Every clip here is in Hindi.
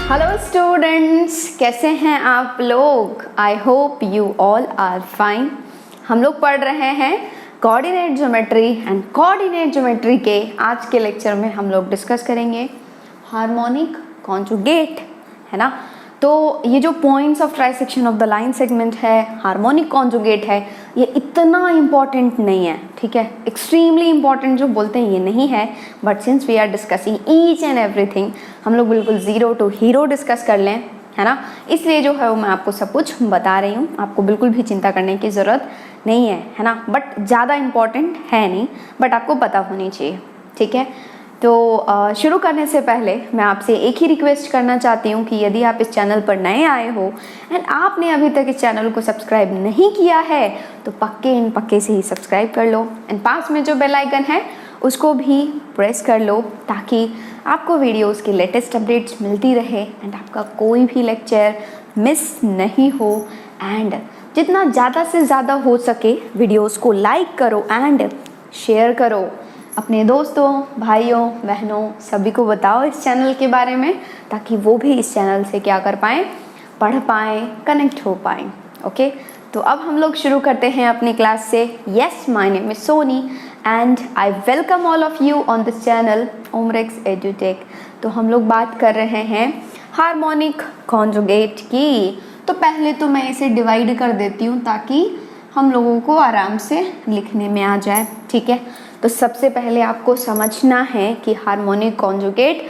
हेलो स्टूडेंट्स, कैसे हैं आप लोग? I hope you all are fine. हम लोग पढ़ रहे हैं coordinate geometry and coordinate geometry के आज के लेक्चर में हम लोग डिस्कस करेंगे हार्मोनिक कॉन्जुगेट, है ना। तो ये जो points of trisection of the line segment है, हार्मोनिक कॉन्जुगेट है, ये इतना इम्पॉर्टेंट नहीं है, ठीक है। एक्सट्रीमली इम्पॉर्टेंट जो बोलते हैं ये नहीं है, but since we are discussing each and everything, हम लोग बिल्कुल ज़ीरो टू हीरो डिस्कस कर लें, है ना। इसलिए जो है वो मैं आपको सब कुछ बता रही हूँ, आपको बिल्कुल भी चिंता करने की ज़रूरत नहीं है ना। बट ज़्यादा इम्पॉर्टेंट है नहीं, बट आपको पता होनी चाहिए, ठीक है। तो शुरू करने से पहले मैं आपसे एक ही रिक्वेस्ट करना चाहती हूँ कि यदि आप इस चैनल पर नए आए हो एंड आपने अभी तक इस चैनल को सब्सक्राइब नहीं किया है तो पक्के से ही सब्सक्राइब कर लो एंड पास में जो बेल आइकन है उसको भी प्रेस कर लो ताकि आपको वीडियोस की लेटेस्ट अपडेट्स मिलती रहे एंड आपका कोई भी लेक्चर मिस नहीं हो। एंड जितना ज़्यादा से ज़्यादा हो सके वीडियोस को लाइक करो एंड शेयर करो, अपने दोस्तों, भाइयों, बहनों सभी को बताओ इस चैनल के बारे में ताकि वो भी इस चैनल से क्या कर पाएँ, पढ़ पाएँ, कनेक्ट हो पाएँ। ओके, तो अब हम लोग शुरू करते हैं अपनी क्लास से। Yes, my name is Soni and I welcome all of you on this channel Omrex एजुटेक। तो हम लोग बात कर रहे हैं हार्मोनिक कॉन्जुगेट की। तो पहले तो मैं इसे डिवाइड कर देती हूँ ताकि हम लोगों को आराम से लिखने में आ जाए, ठीक है। तो सबसे पहले आपको समझना है कि हार्मोनिक कॉन्जुगेट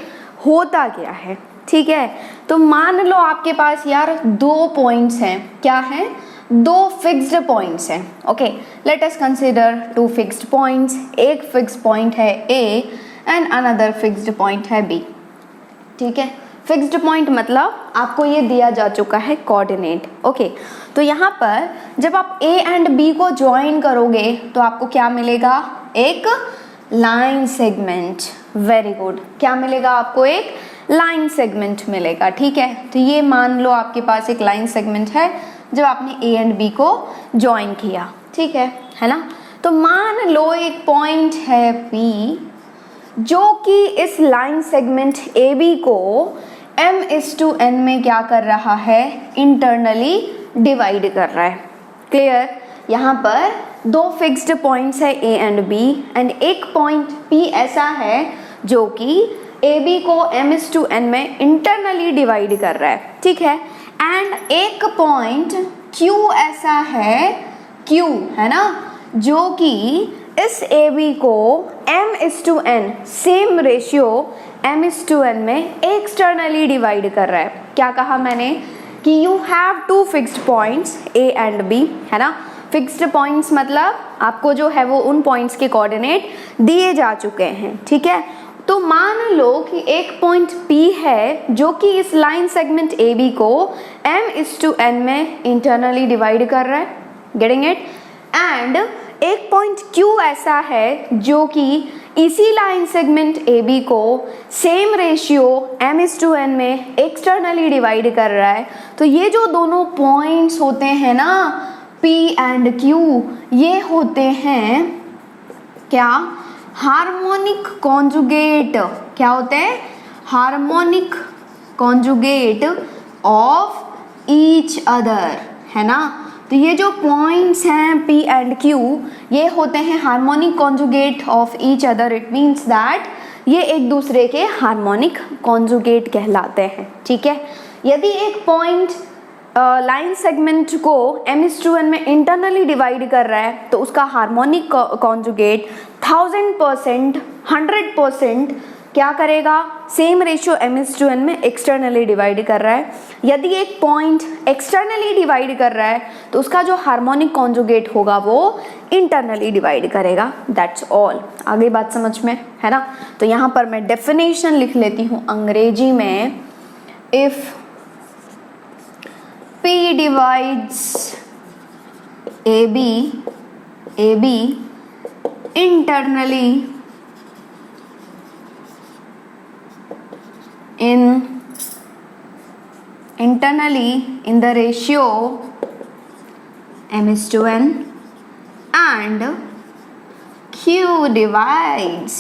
होता क्या है, ठीक है। तो मान लो आपके पास यार दो पॉइंट्स हैं, क्या है, दो फिक्स्ड पॉइंट्स हैं। Okay, let us consider two fixed points. एक फिक्स्ड पॉइंट है A and another fixed point है बी, ठीक है। फिक्स्ड पॉइंट मतलब आपको ये दिया जा चुका है कोऑर्डिनेट। ओके, तो यहाँ पर जब आप ए एंड बी को ज्वाइन करोगे तो आपको क्या मिलेगा, एक लाइन सेगमेंट। वेरी गुड, क्या मिलेगा आपको, एक लाइन सेगमेंट मिलेगा, ठीक है। तो ये मान लो आपके पास एक लाइन सेगमेंट है जब आपने ए एंड बी को ज्वाइन किया, ठीक है ना। तो मान लो एक पॉइंट है पी जो कि इस लाइन सेगमेंट ए बी को m/n में क्या कर रहा है, इंटरनली डिवाइड कर रहा है। क्लियर, यहाँ पर दो फिक्स्ड पॉइंट्स है ए एंड बी एंड एक पॉइंट पी ऐसा है जो कि ए बी को m/n में इंटरनली डिवाइड कर रहा है, ठीक है। एंड एक पॉइंट Q ऐसा है, Q है ना, जो कि इस ए बी को m/n सेम रेशियो m/n में एक्सटर्नली डिवाइड कर रहा है। क्या कहा मैंने कि you have two fixed points A and B, है ना। फिक्स्ड पॉइंट्स मतलब आपको जो है वो उन पॉइंट्स के कोऑर्डिनेट दिए जा चुके हैं, ठीक है। तो मान लो कि एक पॉइंट P है जो कि इस लाइन सेगमेंट ए बी को m/n में इंटरनली डिवाइड कर रहा है, गेटिंग इट। एंड एक पॉइंट Q ऐसा है जो कि इसी लाइन सेगमेंट ए बी को सेम रेशियो m/n में एक्सटर्नली डिवाइड कर रहा है। तो ये जो दोनों पॉइंट्स होते हैं ना, P एंड Q, ये होते हैं क्या, हार्मोनिक कॉन्जुगेट। क्या होते हैं, harmonic conjugate of each other, है ना। तो ये जो पॉइंट्स हैं P एंड Q, ये होते हैं harmonic conjugate of each other. It means that ये एक दूसरे के हार्मोनिक कॉन्जुगेट कहलाते हैं, ठीक है। यदि एक पॉइंट लाइन सेगमेंट को m/n में इंटरनली डिवाइड कर रहा है तो उसका हार्मोनिक कॉन्जुगेट 1000%, 100% क्या करेगा, सेम रेशियो m/n में एक्सटर्नली डिवाइड कर रहा है। यदि एक पॉइंट एक्सटर्नली डिवाइड कर रहा है तो उसका जो हार्मोनिक कॉन्जुगेट होगा वो इंटरनली डिवाइड करेगा। That's all. आगे बात समझ में, है ना। तो यहाँ पर मैं डेफिनेशन लिख लेती हूँ अंग्रेजी में। If P divides AB internally in the ratio m/n and Q divides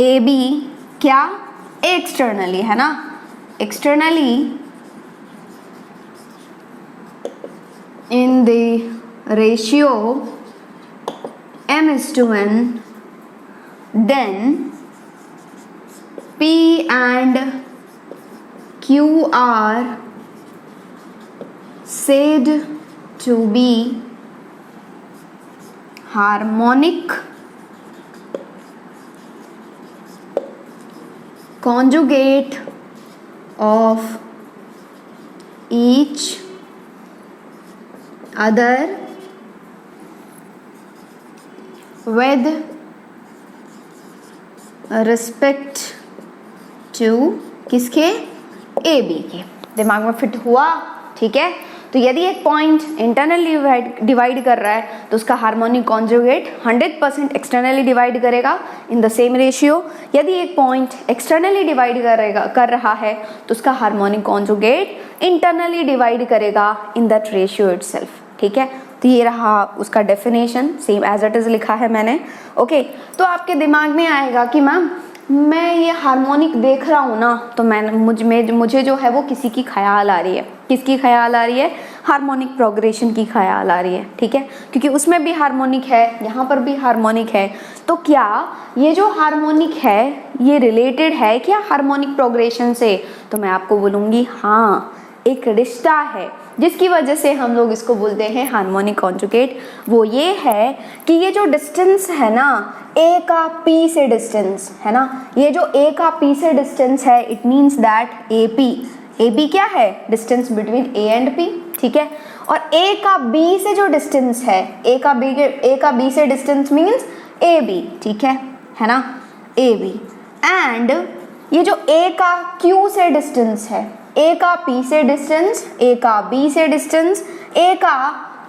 AB क्या, एक्सटर्नली, है ना। externally in the ratio m:n, then P and Q are said to be harmonic conjugate of each other with respect to किसके, ए बी के। दिमाग में फिट हुआ? ठीक है। तो यदि एक पॉइंट इंटरनली डिवाइड कर रहा है तो उसका हार्मोनिक कॉन्जुगेट 100% एक्सटर्नली डिवाइड करेगा इन द सेम रेशियो। यदि एक पॉइंट एक्सटर्नली डिवाइड कर रहा है तो उसका हार्मोनिक कॉन्जुगेट इंटरनली डिवाइड करेगा इन दैट रेशियो इटसेल्फ। ठीक है। तो ये रहा उसका definition, same as it is लिखा है मैंने। ओके। तो आपके दिमाग में आएगा कि मैम मैं ये हार्मोनिक देख रहा हूँ ना, तो मुझे जो है वो किसी की ख्याल आ रही है। किसकी ख्याल आ रही है? हार्मोनिक प्रोग्रेशन की ख्याल आ रही है। ठीक है। क्योंकि उसमें भी हार्मोनिक है, यहाँ पर भी हार्मोनिक है। तो क्या ये जो हार्मोनिक है ये रिलेटेड है क्या हार्मोनिक प्रोग्रेशन से? तो मैं आपको बोलूँगी हाँ, एक रिश्ता है जिसकी वजह से हम लोग इसको बोलते हैं हार्मोनिक कॉन्जुगेट। वो ये है कि ये जो डिस्टेंस है ना, ए का पी से डिस्टेंस है ना, ये जो ए का पी से डिस्टेंस है, it means that A P क्या है? Distance between A and P. ठीक है। और ए का बी से जो डिस्टेंस है, ए का बी से डिस्टेंस मीन्स ए बी। ठीक है ना, ए बी। एंड ये जो ए का क्यू से डिस्टेंस है, ए का पी से डिस्टेंस, ए का बी से डिस्टेंस, ए का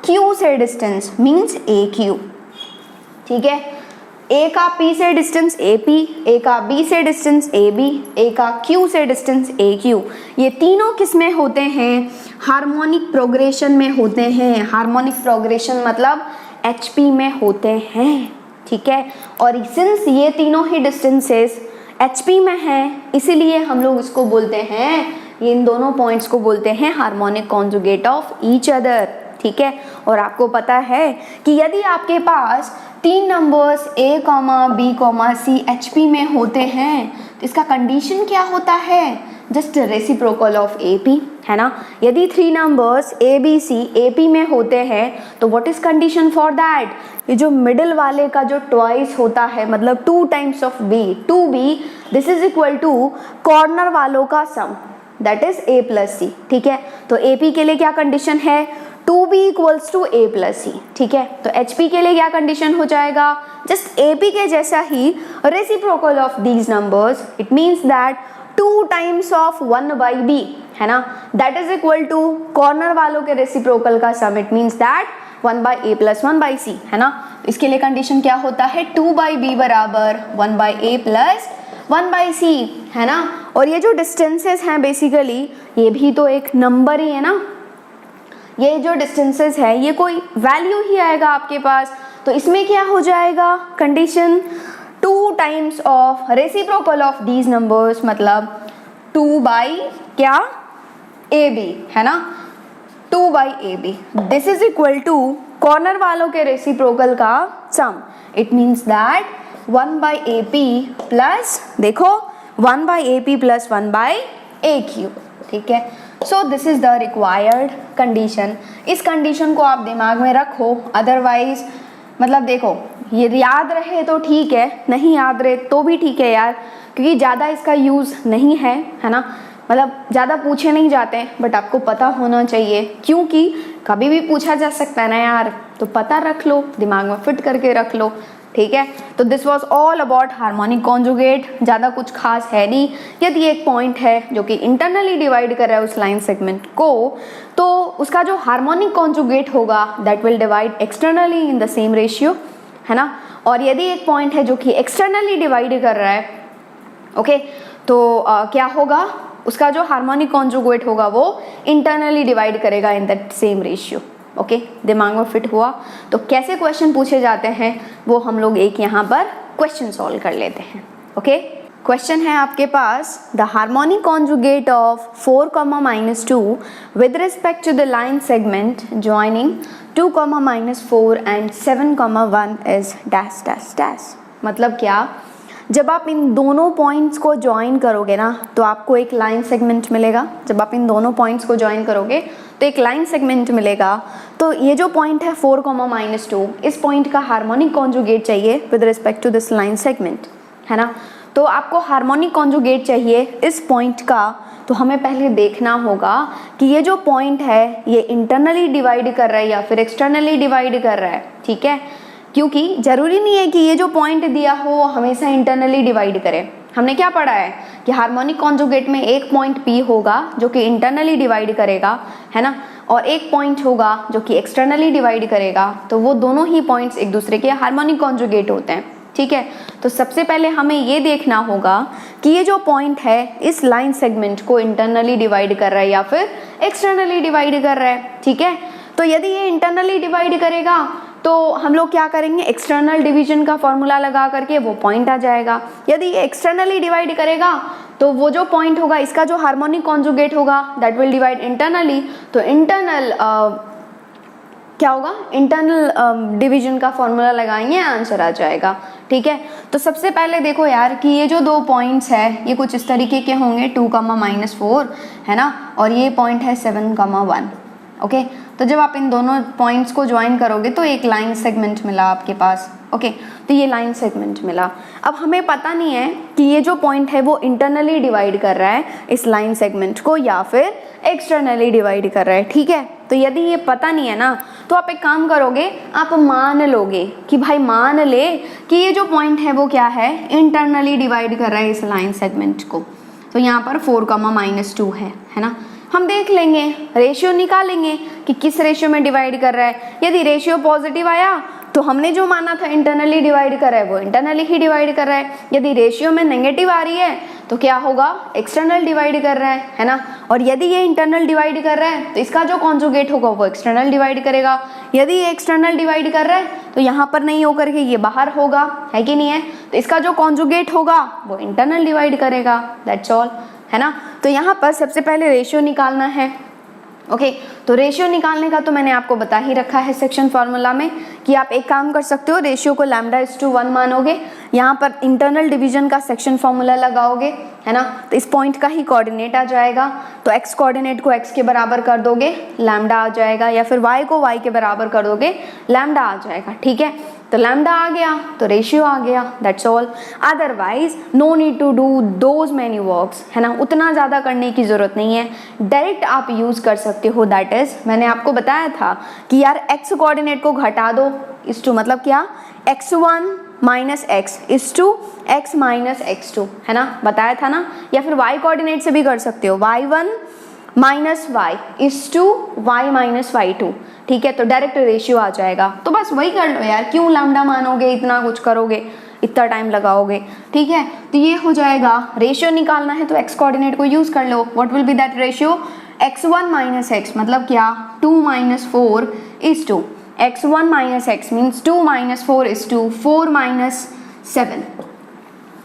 क्यू से डिस्टेंस मीन्स ए क्यू। ठीक है। ए का पी से डिस्टेंस ए पी, ए का बी से डिस्टेंस ए बी, ए का क्यू से डिस्टेंस ए क्यू। ये तीनों किस में होते हैं? हार्मोनिक प्रोग्रेशन में होते हैं। हार्मोनिक प्रोग्रेशन मतलब HP में होते हैं। ठीक है। और सिंस ये तीनों ही डिस्टेंसेस HP में हैं, इसीलिए हम लोग इसको बोलते हैं, ये इन दोनों पॉइंट्स को बोलते हैं harmonic conjugate of each other. ठीक है। और आपको पता है कि यदि आपके पास 3 numbers A, B, C HP में होते हैं तो इसका कंडीशन क्या होता है? जस्ट रेसिप्रोकल ऑफ AP, है ना। यदि 3 numbers A, B, C AP में होते हैं तो what is condition for that? ये जो मिडिल वाले का जो ट्वाइस होता है, मतलब 2 times of B, 2B, this is equal to corner वालों का sum, that is A plus C। ठीक है। तो AP के लिए क्या कंडीशन है? 2B equals to A plus C। ठीक है। तो HP के लिए क्या कंडीशन हो जाएगा? जस्ट AP के जैसा ही reciprocal of these numbers, it means that 2 times of 1/B, है ना, that is equal to corner वालों के रेसिप्रोकल का sum, it means that 1/A plus 1/C, है ना। इसके लिए कंडीशन क्या होता है? 2/B बराबर 1/A प्लस 1/C, है ना। और ये जो डिस्टेंसेस हैं बेसिकली ये भी तो एक नंबर ही है ना। ये जो डिस्टेंसेस है ये कोई वैल्यू ही आएगा आपके पास, तो इसमें क्या हो जाएगा condition? 2 times of reciprocal of these numbers, मतलब 2 क्या? AB, है ना, 2/AB। This is equal to corner वालों के रेसिप्रोकल का sum, it means that 1/AP plus, देखो 1/AP प्लस 1/AQ। ठीक है। So this is the required condition. इस कंडीशन को आप दिमाग में रखो, अदरवाइज मतलब देखो ये याद रहे तो ठीक है, नहीं याद रहे तो भी ठीक है यार, क्योंकि ज़्यादा इसका यूज़ नहीं है, है ना। मतलब ज़्यादा पूछे नहीं जाते हैं, बट आपको पता होना चाहिए क्योंकि कभी भी पूछा जा सकता है ना यार, तो पता रख लो, दिमाग में फिट करके रख लो। ठीक है। तो this was all about harmonic conjugate. ज़्यादा कुछ खास है नहीं। यदि एक पॉइंट है जो कि इंटरनली डिवाइड कर रहा है उस लाइन सेगमेंट को, तो उसका जो हार्मोनिक कॉन्जुगेट होगा that will divide externally in the same ratio, है ना। और यदि एक पॉइंट है जो कि एक्सटर्नली डिवाइड कर रहा है, ओके, तो क्या होगा? उसका जो हार्मोनिक कॉन्जुगेट होगा वो इंटरनली डिवाइड करेगा in that same ratio. Okay, दिमाग में फिट हुआ? तो कैसे क्वेश्चन पूछे जाते हैं वो हम लोग एक यहाँ पर क्वेश्चन सॉल्व कर लेते हैं। ओके, क्वेश्चन है आपके पास, the harmonic conjugate of 4, -2 with respect to the line segment joining 2, -4 and 7, 1 is dash dash dash. मतलब क्या, जब आप इन दोनों पॉइंट्स को ज्वाइन करोगे ना तो आपको एक लाइन सेगमेंट मिलेगा। जब आप इन दोनों पॉइंट्स को ज्वाइन करोगे तो एक लाइन सेगमेंट मिलेगा। तो ये जो पॉइंट है 4, -2, इस पॉइंट का हार्मोनिक कॉन्जुगेट चाहिए with respect to this line segment, है ना। तो आपको हार्मोनिक कॉन्जुगेट चाहिए इस पॉइंट का, तो हमें पहले देखना होगा कि ये जो पॉइंट है ये इंटरनली डिवाइड कर रहा है या फिर एक्सटर्नली डिवाइड कर रहा है, ठीक है। क्योंकि जरूरी नहीं है कि ये जो पॉइंट दिया हो वो हमेशा इंटरनली डिवाइड करे। हमने क्या पढ़ा है कि हार्मोनिक कॉन्जुगेट में एक पॉइंट P होगा जो कि इंटरनली डिवाइड करेगा, है ना, और एक पॉइंट होगा जो कि एक्सटर्नली डिवाइड करेगा। तो वो दोनों ही पॉइंट्स एक दूसरे के हार्मोनिक कॉन्जुगेट होते हैं, ठीक है। तो सबसे पहले हमें ये देखना होगा कि ये जो पॉइंट है इस लाइन सेगमेंट को इंटरनली डिवाइड कर रहा है या फिर एक्सटर्नली डिवाइड कर रहा है, ठीक है। तो यदि ये इंटरनली डिवाइड करेगा तो हम लोग क्या करेंगे, एक्सटर्नल डिवीजन का फॉर्मूला लगा करके वो पॉइंट आ जाएगा। यदि ये एक्सटर्नली डिवाइड करेगा तो वो जो पॉइंट होगा इसका जो हार्मोनिक कॉन्जुगेट होगा दैट विल डिवाइड इंटरनली। तो इंटरनल क्या होगा, इंटरनल डिवीजन का फॉर्मूला लगाएंगे, आंसर आ जाएगा, ठीक है। तो सबसे पहले देखो यार कि ये जो दो पॉइंट्स है ये कुछ इस तरीके के होंगे, 2, -4, है ना, और ये पॉइंट है 7, 1, ओके। तो जब आप इन दोनों पॉइंट्स को ज्वाइन करोगे तो एक लाइन सेगमेंट मिला आपके पास, ओके। तो ये लाइन सेगमेंट मिला। अब हमें पता नहीं है कि ये जो पॉइंट है वो इंटरनली डिवाइड कर रहा है इस लाइन सेगमेंट को या फिर एक्सटर्नली डिवाइड कर रहा है, ठीक है। तो यदि ये पता नहीं है ना तो आप एक काम करोगे, आप मान लोगे कि भाई मान ले कि ये जो पॉइंट है वो क्या है, इंटरनली डिवाइड कर रहा है इस लाइन सेगमेंट को। तो यहाँ पर 4, -2 है ना। हम देख लेंगे, रेशियो निकालेंगे कि किस रेशियो में डिवाइड कर रहा है। यदि रेशियो पॉजिटिव आया तो हमने जो माना था इंटरनली डिवाइड कर रहा है वो इंटरनली ही डिवाइड कर रहा है। यदि रेशियो में नेगेटिव आ रही है तो क्या होगा, एक्सटर्नल डिवाइड कर रहा है ना। और यदि ये इंटरनल डिवाइड कर रहा है तो इसका जो कॉन्जुगेट होगा वो एक्सटर्नल डिवाइड करेगा। यदि ये एक्सटर्नल डिवाइड कर रहा है तो यहाँ पर नहीं होकर के ये बाहर होगा, है कि नहीं है। तो इसका जो कॉन्जुगेट होगा वो इंटरनल डिवाइड करेगा, दैट्स ऑल, है ना। तो यहाँ पर सबसे पहले रेशियो निकालना है, ओके। तो रेशियो निकालने का तो मैंने आपको बता ही रखा है सेक्शन फार्मूला में कि आप एक काम कर सकते हो, रेशियो को λ/1 मानोगे, यहाँ पर इंटरनल डिवीजन का सेक्शन फार्मूला लगाओगे, है ना। तो इस पॉइंट का ही कोऑर्डिनेट आ जाएगा। तो x कोऑर्डिनेट को x के बराबर कर दोगे, लैम्डा आ जाएगा, या फिर y को y के बराबर कर दोगे, लैम्डा आ जाएगा, ठीक है। तो लैम्डा आ गया तो रेशियो आ गया, that's all. Otherwise no need to do those many works, है ना, उतना ज़्यादा करने की ज़रूरत नहीं है। डायरेक्ट आप यूज़ कर सकते हो, दैट इज़ मैंने आपको बताया था कि यार x कोऑर्डिनेट को घटा दो, इस टू मतलब क्या, x1 - x is to x - x2, है ना, बताया था ना। या फिर y कोऑर्डिनेट से भी कर सकते हो, y1 - y is to y - y2, ठीक है। तो डायरेक्ट रेशियो आ जाएगा। तो बस वही कर लो यार, क्यों लैम्डा मानोगे, इतना कुछ करोगे, इतना टाइम लगाओगे, ठीक है। तो ये हो जाएगा, रेशियो निकालना है तो x कोऑर्डिनेट को यूज कर लो। What will be that ratio, x1 - x मतलब क्या, 2 - 4 is to x1 - x means 2 - 4 is to 4 - 7,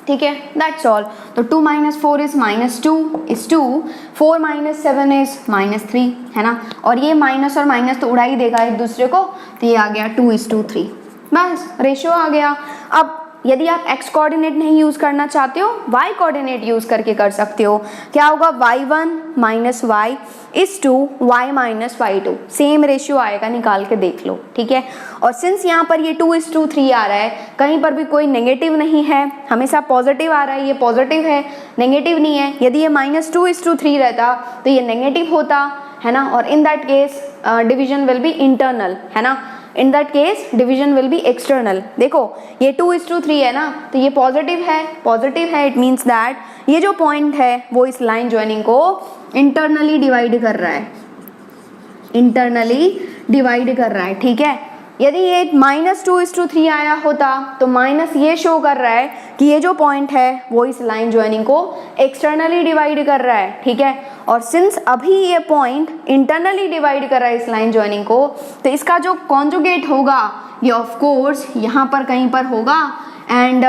ठीक है, दैट्स ऑल। तो 2 - 4 इज -2 इज टू 4 - 7 इज -3, है ना। और ये माइनस और माइनस तो उड़ा ही देगा एक दूसरे को, तो ये आ गया 2:3, बस रेशियो आ गया। अब यदि आप x कोऑर्डिनेट नहीं यूज करना चाहते हो, y कोऑर्डिनेट यूज करके कर सकते हो। क्या होगा, y1 - y is to y - y2, same ratio आएगा, निकाल के देख लो, ठीक है। और सिंस यहाँ पर ये 2:3 आ रहा है, कहीं पर भी कोई नेगेटिव नहीं है, हमेशा पॉजिटिव आ रहा है, ये पॉजिटिव है, नेगेटिव नहीं है। यदि ये -2:3 रहता तो ये नेगेटिव होता, है ना। और in that case division will be internal, है ना, in that case division will be external. देखो ये 2:3 है ना, तो ये पॉजिटिव है, इट मीन्स दैट ये जो पॉइंट है वो इस लाइन ज्वाइनिंग को इंटरनली डिवाइड कर रहा है, ठीक है। यदि ये -2:3 आया होता तो माइनस ये शो कर रहा है कि ये जो पॉइंट है वो इस लाइन ज्वाइनिंग को एक्सटर्नली डिवाइड कर रहा है, ठीक है। और सिंस अभी ये पॉइंट इंटरनली डिवाइड कर रहा है इस लाइन ज्वाइनिंग को, तो इसका जो कॉन्जुगेट होगा ये ऑफ कोर्स यहाँ पर कहीं पर होगा, एंड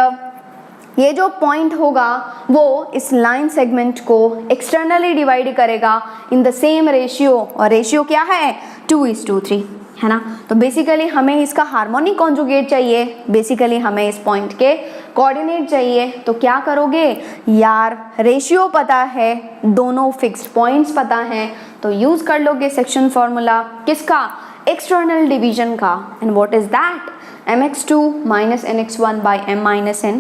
ये जो पॉइंट होगा वो इस लाइन सेगमेंट को एक्सटर्नली डिवाइड करेगा इन द सेम रेशियो, और रेशियो क्या है 2:3, है ना। तो बेसिकली हमें इसका हार्मोनिक कॉन्जुगेट चाहिए, बेसिकली हमें इस पॉइंट के कोऑर्डिनेट चाहिए। तो क्या करोगे यार, रेशियो पता है, दोनों फिक्स्ड पॉइंट्स पता हैं, तो यूज कर लोगे सेक्शन फॉर्मूला किसका, एक्सटर्नल डिवीजन का। And what is that, mx2 minus nx1 by m minus n,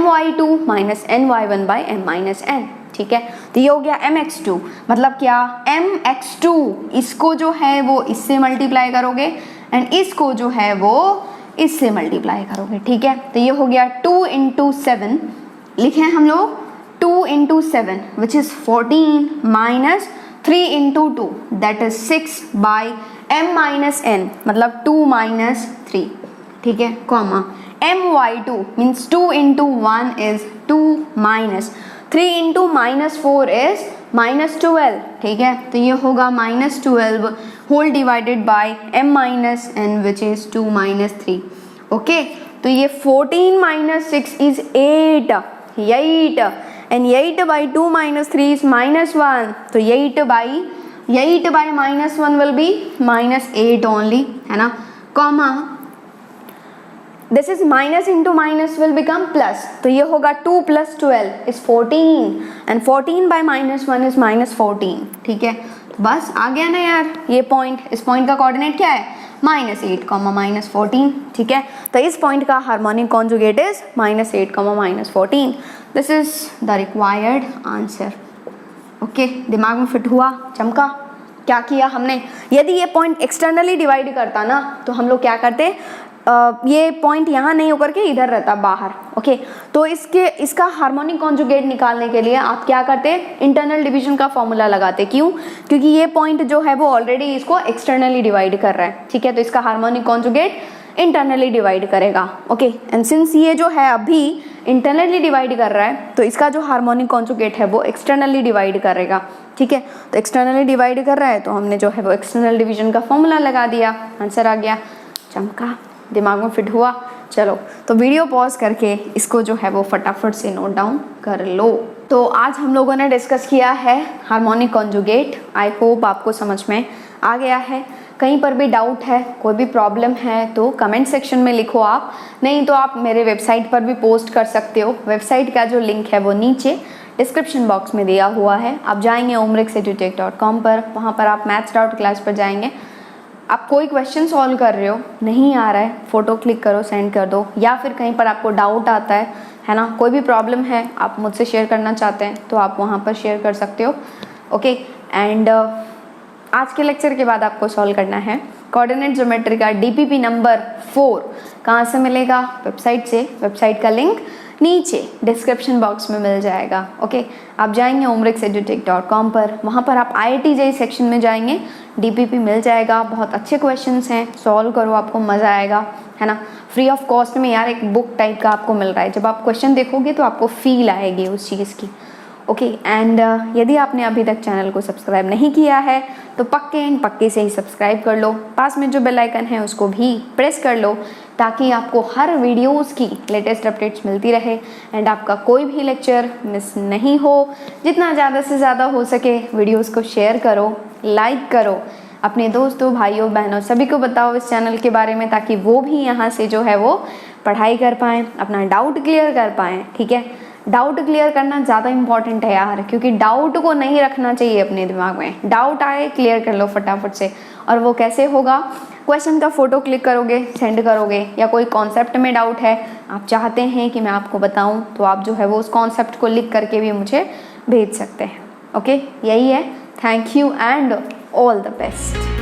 my2 minus ny1 by m minus n, ठीक है। तो ये हो गया mx2, मतलब क्या, mx2 इसको जो है वो इससे मल्टीप्लाई करोगे एंड इसको जो है वो इससे मल्टीप्लाई करोगे, ठीक है। तो ये हो गया 2 into 7, लिखे हम लोग 2 into 7 which is 14 minus 3 into 2 that is 6 by m minus n, मतलब 2 minus 3, ठीक है, comma my2 means 2 into 1 is 2 minus 3 into minus 4 is minus 12, ठीक है। तो ये होगा minus 12 whole divided by m minus n which is 2 minus 3, okay. तो ये 14 minus 6 is 8 and 8 by 2 minus 3 is minus 1, तो 8 by minus 1 will be minus 8 only, है ना, comma this is minus into minus will become plus, तो ये होगा 2 plus 12 is 14 and 14 by minus 1 is minus 14, ठीक है। बस आ गया ना यार ये पॉइंट, इस पॉइंट का कोऑर्डिनेट क्या है -8, -14, ठीक है। तो इस पॉइंट का harmonic conjugate is -8, -14, this is the required answer, okay. दिमाग में फिट हुआ, चमका। क्या किया हमने, यदि ये पॉइंट एक्सटर्नली डिवाइड करता ना तो हम लोग क्या करते, ये पॉइंट यहाँ नहीं होकर के इधर रहता बाहर, ओके। तो इसका हार्मोनिक कॉन्जुगेट निकालने के लिए आप क्या करते, इंटरनल डिवीजन का फॉर्मूला लगाते। क्यों, क्योंकि ये पॉइंट जो है वो ऑलरेडी इसको एक्सटर्नली डिवाइड कर रहा है, ठीक है। तो इसका हार्मोनिक कॉन्जुगेट इंटरनली डिवाइड करेगा, ओके। एंड सिंस ये जो है अभी इंटरनली डिवाइड कर रहा है तो इसका जो हार्मोनिक कॉन्जुगेट है वो एक्सटर्नली डिवाइड करेगा, ठीक है। तो एक्सटर्नली डिवाइड कर रहा है तो हमने जो है वो एक्सटर्नल डिवीजन का फॉर्मूला लगा दिया, आंसर आ गया, चमका, दिमाग में फिट हुआ। चलो तो वीडियो पॉज करके इसको जो है वो फटाफट से नोट डाउन कर लो। तो आज हम लोगों ने डिस्कस किया है हार्मोनिक कॉन्जुगेट, आई होप आपको समझ में आ गया है। कहीं पर भी डाउट है, कोई भी प्रॉब्लम है तो कमेंट सेक्शन में लिखो आप, नहीं तो आप मेरे वेबसाइट पर भी पोस्ट कर सकते हो। वेबसाइट का जो लिंक है वो नीचे डिस्क्रिप्शन बॉक्स में दिया हुआ है। आप जाएंगे omrixedutech.com पर, वहाँ पर आप मैथ्स डाउट क्लास पर जाएंगे। आप कोई क्वेश्चन सॉल्व कर रहे हो, नहीं आ रहा है, फ़ोटो क्लिक करो, सेंड कर दो, या फिर कहीं पर आपको डाउट आता है ना, कोई भी प्रॉब्लम है आप मुझसे शेयर करना चाहते हैं तो आप वहाँ पर शेयर कर सकते हो, ओके। एंड आज के लेक्चर के बाद आपको सॉल्व करना है कोऑर्डिनेट ज्योमेट्री का DPP नंबर 4। कहाँ से मिलेगा, वेबसाइट से। वेबसाइट का लिंक नीचे डिस्क्रिप्शन बॉक्स में मिल जाएगा, ओके। आप जाएंगे omrixedutech.com पर, वहाँ पर आप IIT JEE सेक्शन में जाएंगे, DPP मिल जाएगा। बहुत अच्छे क्वेश्चंस हैं, सॉल्व करो, आपको मज़ा आएगा, है ना। फ्री ऑफ कॉस्ट में यार एक बुक टाइप का आपको मिल रहा है, जब आप क्वेश्चन देखोगे तो आपको फील आएगी उस चीज़ की, ओके। एंड यदि आपने अभी तक चैनल को सब्सक्राइब नहीं किया है तो पक्के से ही सब्सक्राइब कर लो, पास में जो बेल आइकन है उसको भी प्रेस कर लो ताकि आपको हर वीडियोस की लेटेस्ट अपडेट्स मिलती रहे एंड आपका कोई भी लेक्चर मिस नहीं हो। जितना ज़्यादा से ज़्यादा हो सके वीडियोस को शेयर करो, लाइक करो, अपने दोस्तों, भाइयों, बहनों सभी को बताओ इस चैनल के बारे में, ताकि वो भी यहाँ से जो है वो पढ़ाई कर पाएँ, अपना डाउट क्लियर कर पाएँ, ठीक है। डाउट क्लियर करना ज़्यादा इंपॉर्टेंट है यार, क्योंकि डाउट को नहीं रखना चाहिए अपने दिमाग में। डाउट आए क्लियर कर लो फटाफट से, और वो कैसे होगा, क्वेश्चन का फ़ोटो क्लिक करोगे, सेंड करोगे, या कोई कॉन्सेप्ट में डाउट है, आप चाहते हैं कि मैं आपको बताऊं, तो आप जो है वो उस कॉन्सेप्ट को लिख करके भी मुझे भेज सकते हैं, ओके। यही है, thank you and all the best.